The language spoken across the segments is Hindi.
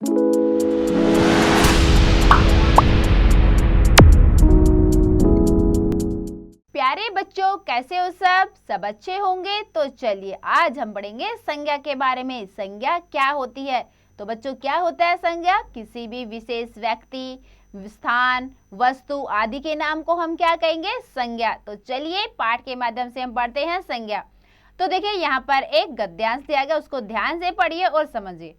प्यारे बच्चों, कैसे हो सब अच्छे होंगे। तो चलिए आज हम पढ़ेंगे संज्ञा के बारे में। संज्ञा क्या होती है? तो बच्चों क्या होता है संज्ञा? किसी भी विशेष व्यक्ति, स्थान, वस्तु आदि के नाम को हम क्या कहेंगे? संज्ञा। तो चलिए पाठ के माध्यम से हम पढ़ते हैं संज्ञा। तो देखिए यहाँ पर एक गद्यांश दिया गया, उसको ध्यान से पढ़िए और समझिए।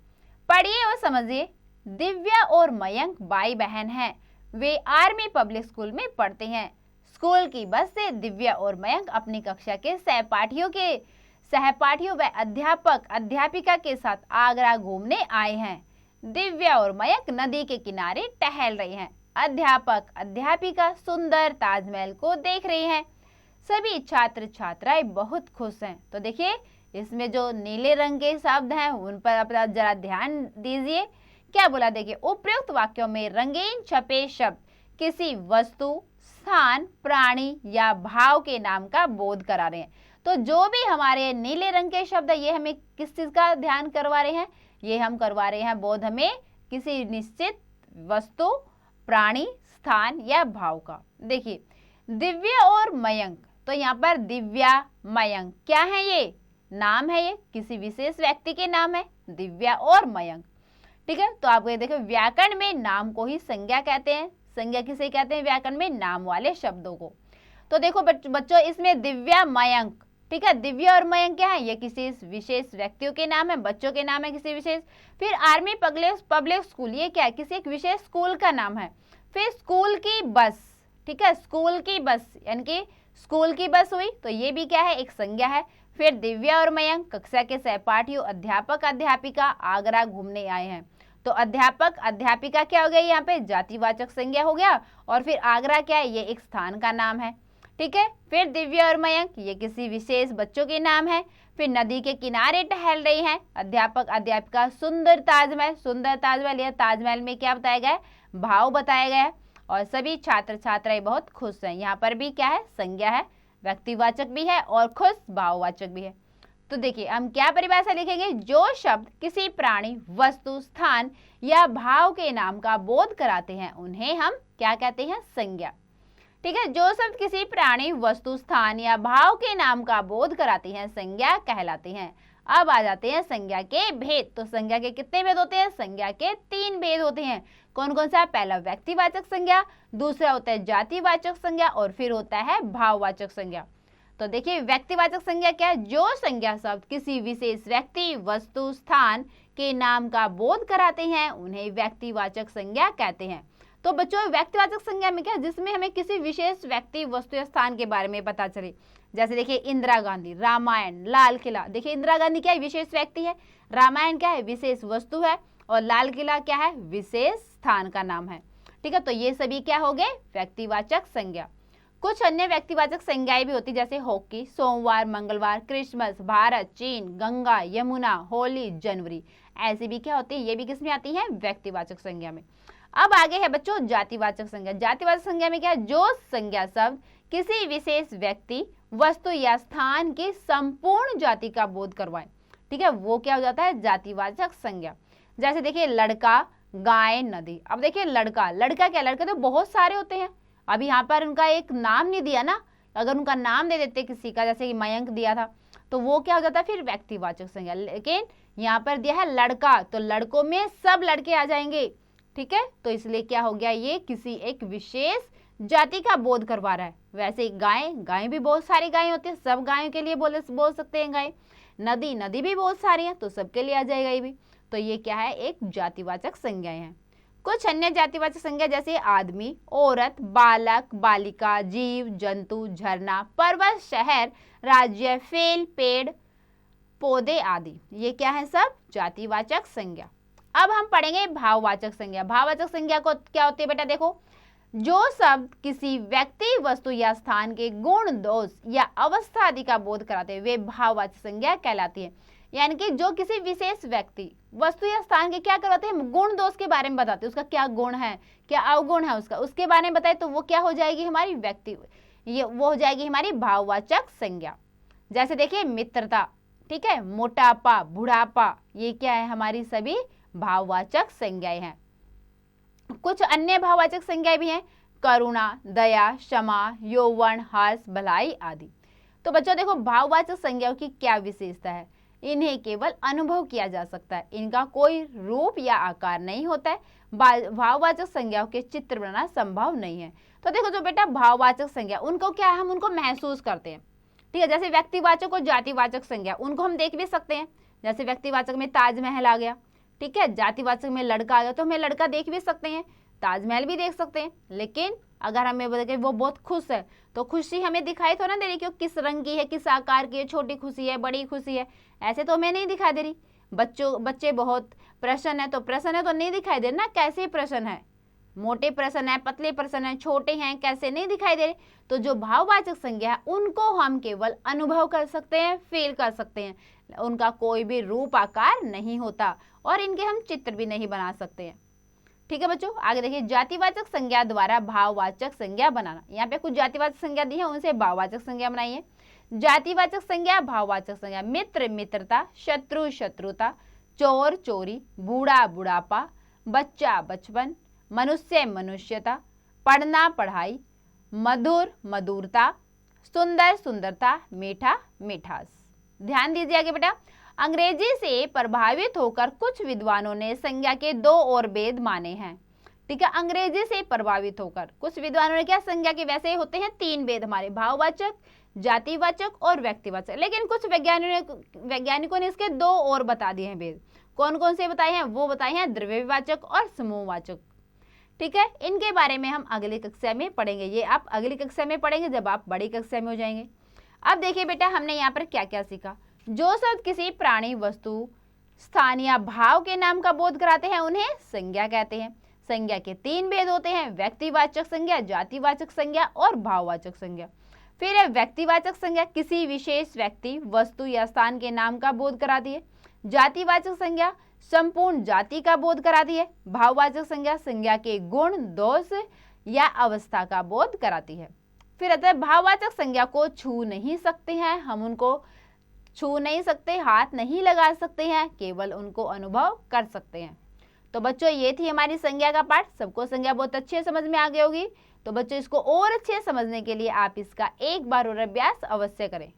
पढ़िए और समझिए। दिव्या और मयंक भाई बहन हैं। वे आर्मी पब्लिक स्कूल में पढ़ते हैं। स्कूल की बस से दिव्या और मयंक अपनी कक्षा के सहपाठियों व अध्यापक अध्यापिका के साथ आगरा घूमने आए हैं। दिव्या और मयंक नदी के किनारे टहल रहे हैं। अध्यापक अध्यापिका सुंदर ताजमहल को देख रहे हैं। सभी छात्र छात्राएं बहुत खुश हैं। तो देखिए इसमें जो नीले रंग के शब्द हैं उन पर अपना जरा ध्यान दीजिए। क्या बोला? देखिए उपयुक्त वाक्यों में रंगीन छपे शब्द किसी वस्तु, स्थान, प्राणी या भाव के नाम का बोध करा रहे हैं। तो जो भी हमारे नीले रंग के शब्द है ये हमें किस चीज का ध्यान करवा रहे हैं? ये हम करवा रहे हैं बोध हमें किसी निश्चित वस्तु, प्राणी, स्थान या भाव का। देखिए दिव्या और मयंक, तो यहाँ पर दिव्या, मयंक क्या है? ये नाम है, ये किसी विशेष व्यक्ति के नाम है, दिव्या और मयंक। ठीक है, तो आपको ये देखो व्याकरण में नाम को ही संज्ञा कहते हैं। संज्ञा किसे कहते हैं? व्याकरण में नाम वाले शब्दों को। तो देखो बच्चों इसमें दिव्या, मयंक, ठीक है, दिव्या और मयंक क्या है? ये किसी विशेष व्यक्तियों के नाम है, बच्चों के नाम है किसी विशेष। फिर आर्मी पब्लिक स्कूल, ये क्या है? किसी एक विशेष स्कूल का नाम है। फिर स्कूल की बस, ठीक है, स्कूल की बस यानी कि स्कूल की बस हुई, तो ये भी क्या है? एक संज्ञा है। फिर दिव्या और मयंक कक्षा के सहपाठियों अध्यापक अध्यापिका आगरा घूमने आए हैं। तो अध्यापक अध्यापिका क्या हो गया? यहाँ पे जातिवाचक संज्ञा हो गया। और फिर आगरा क्या है? ये एक स्थान का नाम है। ठीक है, फिर दिव्या और मयंक ये किसी विशेष बच्चों के नाम है। फिर नदी के किनारे टहल रही हैं। अध्यापक अध्यापिका सुंदर ताजमहल, सुंदर ताजमहल, यह ताजमहल में क्या बताया गया है? भाव बताया गया है। और सभी छात्र छात्राएं बहुत खुश हैं। यहाँ पर भी क्या है? संज्ञा है, व्यक्तिवाचक भी है और खुश भाववाचक भी है। तो देखिए हम क्या परिभाषा लिखेंगे? जो शब्द किसी प्राणी, वस्तु, स्थान या भाव के नाम का बोध कराते हैं उन्हें हम क्या कहते हैं? संज्ञा। ठीक है, जो शब्द किसी प्राणी, वस्तु, स्थान या भाव के नाम का बोध कराते हैं संज्ञा कहलाते हैं। अब आ जाते हैं संज्ञा के भेद। तो संज्ञा के कितने भेद होते हैं? संज्ञा के 3 भेद होते हैं। कौन कौन सा? पहला व्यक्तिवाचक संज्ञा, दूसरा होता है जातिवाचक संज्ञा और फिर होता है भाववाचक संज्ञा। तो देखिए व्यक्तिवाचक संज्ञा क्या है? जो संज्ञा शब्द किसी विशेष व्यक्ति, वस्तु, स्थान के नाम का बोध कराते हैं उन्हें व्यक्तिवाचक संज्ञा कहते हैं। तो बच्चों व्यक्तिवाचक संज्ञा में क्या? जिसमें हमें किसी विशेष व्यक्ति, वस्तु या स्थान के बारे में पता चले। जैसे देखिए इंदिरा गांधी, रामायण, लाल किला। देखिए इंदिरा गांधी क्या है? विशेष व्यक्ति है। रामायण क्या है? विशेष वस्तु है। और लाल किला क्या है? विशेष स्थान का नाम है। ठीक है, तो ये सभी क्या हो गए? व्यक्तिवाचक संज्ञा। कुछ अन्य व्यक्तिवाचक संज्ञाएं भी होती जैसे हॉकी, सोमवार, मंगलवार, क्रिसमस, भारत, चीन, गंगा, यमुना, होली, जनवरी, ऐसी भी क्या होती है? ये भी किसमें आती है? व्यक्तिवाचक संज्ञा में। अब आगे है बच्चों जातिवाचक संज्ञा। जातिवाचक संज्ञा में क्या है? जो संज्ञा शब्द किसी विशेष व्यक्ति, वस्तु या स्थान की संपूर्ण जाति का बोध करवाए, ठीक है, वो क्या हो जाता है? जातिवाचक संज्ञा। जैसे देखिए लड़का, गाय, नदी। अब देखिए लड़का, लड़का क्या? लड़के तो बहुत सारे होते हैं। अभी यहाँ पर उनका एक नाम नहीं दिया ना। अगर उनका नाम दे देते किसी का, जैसे कि मयंक दिया था, तो वो क्या हो जाता? फिर व्यक्तिवाचक संज्ञा। लेकिन यहाँ पर दिया है लड़का, तो लड़कों में सब लड़के आ जाएंगे। ठीक है, तो इसलिए क्या हो गया? ये किसी एक विशेष जाति का बोध करवा रहा है। वैसे गाय, गाय भी बहुत सारी गाय होती है, सब गायों के लिए बोल सकते हैं गाय। नदी, नदी भी बहुत सारी है, तो सबके लिए आ जाएगा ये भी। तो ये क्या है? एक जातिवाचक संज्ञाएं हैं। कुछ अन्य जातिवाचक संज्ञा जैसे आदमी, औरत, बालक, बालिका, जीव, जंतु, झरना, पर्वत, शहर, राज्य, फेल, पेड़, पौधे आदि, ये क्या है? सब जातिवाचक संज्ञा। अब हम पढ़ेंगे भाववाचक संज्ञा। भाववाचक संज्ञा को क्या होती है बेटा? देखो जो शब्द किसी व्यक्ति, वस्तु या स्थान के गुण, दोष या अवस्था आदि का बोध कराते हैं वे भाववाचक संज्ञा कहलाती है। यानी कि जो किसी विशेष व्यक्ति, वस्तु या स्थान के क्या करवाते हैं? गुण दोष के बारे में बताते हैं। उसका क्या गुण है, क्या अवगुण है उसका, उसके बारे में बताए, तो वो क्या हो जाएगी? हमारी वो हो जाएगी हमारी भाववाचक संज्ञा। जैसे देखिए मित्रता, ठीक है, मोटापा, बुढ़ापा, ये क्या है? हमारी सभी भाववाचक संज्ञाएं हैं। कुछ अन्य भाववाचक संज्ञाएं भी हैं, करुणा, दया, क्षमा, यौवन, हर्ष, भलाई आदि। तो बच्चों देखो, भाववाचक संज्ञाओं की क्या विशेषता है? इन्हें केवल अनुभव किया जा सकता है, इनका कोई रूप या आकार नहीं होता है। भाववाचक संज्ञाओं के चित्र बनाना संभव नहीं है। तो देखो जो बेटा भाववाचक संज्ञा, उनको क्या है, हम उनको महसूस करते हैं, ठीक है। जैसे व्यक्तिवाचक और जातिवाचक संज्ञा, उनको हम देख भी सकते हैं। जैसे व्यक्तिवाचक में ताजमहल आ गया, ठीक है। जातिवाचक में लड़का आ गया, तो हमें लड़का देख भी सकते हैं, ताजमहल भी देख सकते हैं। लेकिन अगर हमें बोले कि वो बहुत खुश है, तो खुशी हमें दिखाई तो ना दे रही कि वो किस रंग की है, किस आकार की है, छोटी खुशी है, बड़ी खुशी है, ऐसे तो हमें नहीं दिखाई दे रही। बच्चे बहुत प्रसन्न है, तो प्रसन्न है तो नहीं दिखाई दे ना, कैसे प्रसन्न है, मोटे प्रसन्न है, पतले प्रसन्न है, छोटे हैं, कैसे नहीं दिखाई दे रहे। तो जो भाववाचक संज्ञा है उनको हम केवल अनुभव कर सकते हैं, फील कर सकते हैं, उनका कोई भी रूप आकार नहीं होता और इनके हम चित्र भी नहीं बना सकते हैं, ठीक है बच्चों। आगे देखिए, जातिवाचक संज्ञा द्वारा भाववाचक संज्ञा बनाना। यहाँ पे कुछ जातिवाचक संज्ञा दी है, उनसे भाववाचक संज्ञा बनाइए। जातिवाचक संज्ञा, भाववाचक संज्ञा, मित्र मित्रता, शत्रु शत्रुता, चोर चोरी, बूढ़ा बुढ़ापा, बच्चा बचपन, मनुष्य मनुष्यता, पढ़ना पढ़ाई, मधुर मधुरता, सुंदर सुंदरता, मीठा मिठास। ध्यान दीजिए आगे बेटा, अंग्रेजी से प्रभावित होकर कुछ विद्वानों ने संज्ञा के दो और भेद माने हैं, ठीक है। अंग्रेजी से प्रभावित होकर कुछ विद्वानों ने क्या, संज्ञा के वैसे होते हैं तीन भेद हमारे, भाववाचक, जातिवाचक और व्यक्तिवाचक। लेकिन कुछ वैज्ञानिकों ने इसके दो और बता दिए हैं भेद। कौन कौन से बताए हैं? वो बताए हैं द्रव्यवाचक और समूहवाचक, ठीक है। इनके बारे में हम अगली कक्षा में पढ़ेंगे, ये आप अगली कक्षा में पढ़ेंगे जब आप बड़ी कक्षा में हो जाएंगे। अब देखिए बेटा, हमने यहाँ पर क्या क्या सीखा। जो शब्द किसी प्राणी, वस्तु, स्थान या भाव के नाम का बोध कराते हैं उन्हें संज्ञा कहते हैं। संज्ञा के तीन भेद होते हैं, व्यक्तिवाचक संज्ञा, जातिवाचक संज्ञा और भाववाचक संज्ञा। फिर है व्यक्तिवाचक संज्ञा, किसी विशेष व्यक्ति, वस्तु या स्थान के नाम का बोध कराती है। जातिवाचक संज्ञा संपूर्ण जाति का बोध कराती है। भाववाचक संज्ञा संज्ञा के गुण, दोष या अवस्था का बोध कराती है। फिर अतः भाववाचक संज्ञा को छू नहीं सकते हैं, हम उनको छू नहीं सकते, हाथ नहीं लगा सकते हैं, केवल उनको अनुभव कर सकते हैं। तो बच्चों ये थी हमारी संज्ञा का पाठ। सबको संज्ञा बहुत अच्छे समझ में आ गई होगी। तो बच्चों इसको और अच्छे समझने के लिए आप इसका एक बार और अभ्यास अवश्य करें।